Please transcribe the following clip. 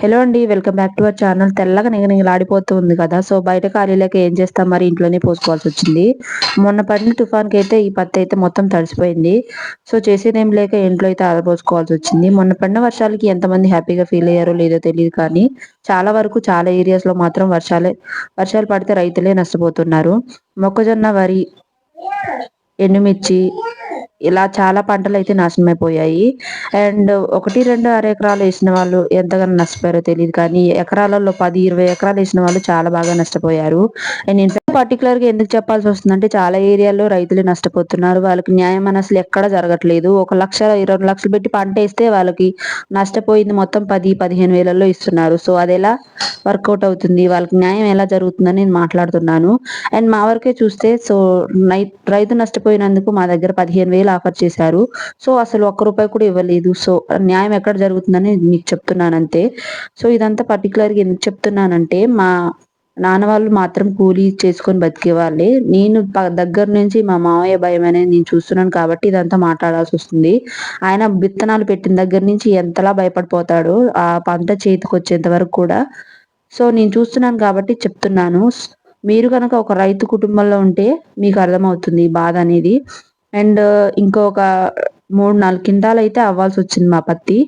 Hello అండి. Welcome back to our channel. తెల్లగా నిగనిగలాడిపోతూ ఉంది కదా! సో, బయట ఖాళీ లేక ఏం చేస్తాం మరి ఇంట్లోనే పోసుకోవాల్సొచ్చింది. మొన్న పడిన తుఫాన్‌కైతే ఈ పత్తయితే మొత్తం తడిసిపోయింది. సో, చేసేదేం లేక ఇంట్లో అయితే ఆరబోసుకోవాల్సొచ్చింది. మొన్న పడిన వర్షాలకి ఎంతమంది హ్యాపీగా ఫీల్ అయ్యారో లేదో తెలీదు కానీ, చాలా వరకు చాలా ఏరియాస్‌లో మాత్రం వర్షాలు పడితే రైతులే నష్టపోతున్నారు. మొక్కజొన్న, వరి, ఎండుమిర్చి ఇలా చాలా పంటలైతే నాశనమైపోయాయి. అండ్ 1, 2 అరెకరాలు ఏసిన వాళ్ళు ఎంతగానో నష్టపోయారో తెలీదు కానీ, ఎకరాలలో 10, 20 ఎకరాలు ఏసిన వాళ్ళు చాలా బాగా నష్టపోయారు. అండ్ ఇన్‌ఫాక్ట్ పర్టిక్యులర్‌గా ఎందుకు చెప్పాల్సొస్తుందంటే, చాలా ఏరియాల్లో రైతులే నష్టపోతున్నారు. వాళ్ళకి న్యాయం అని అసలు ఎక్కడ జరగట్లేదు. 1,00,000, 2,00,000 పెట్టి పంటేస్తే వాళ్ళకి నష్టపోయింది మొత్తం 10, 15 వేలల్లో ఇస్తున్నారు. సో, అదెలా వర్కౌట్ అవుతుంది? వాళ్ళకి న్యాయం ఎలా జరుగుతుందని నేను మాట్లాడుతున్నాను. అండ్ మా వరకే చూస్తే సో, రైతు నష్టపోయినందుకు మా దగ్గర 15,000 ఆఫర్ చేశారు. సో, అసలు ఒక్క రూపాయి కూడా ఇవ్వలేదు. సో, న్యాయం ఎక్కడ జరుగుతుందని మీకు చెప్తున్నానంతే. సో, ఇదంతా పర్టిక్యులర్‌గా ఎందుకు చెప్తున్నానంటే, మా నాన్న వాళ్ళు మాత్రం కూలీ చేసుకొని బతికేవాళ్ళే. నేను దగ్గర నుంచి మా మామయ్య భయమనేది నేను చూస్తున్నాను కాబట్టి ఇదంతా మాట్లాడాల్సొస్తుంది. ఆయన విత్తనాలు పెట్టిన దగ్గర నుంచి ఎంతలా భయపడిపోతాడో, ఆ పంట చేతికొచ్చేంత వరకు కూడా. సో, నేను చూస్తున్నాను కాబట్టి చెప్తున్నాను. మీరు గనక ఒక రైతు కుటుంబంలో ఉంటే మీకు అర్థమవుతుంది ఈ బాధ అనేది. అండ్ ఇంకొక 3, 4 క్వింటాలయితే అవ్వాల్సొచ్చింది మా పత్తి.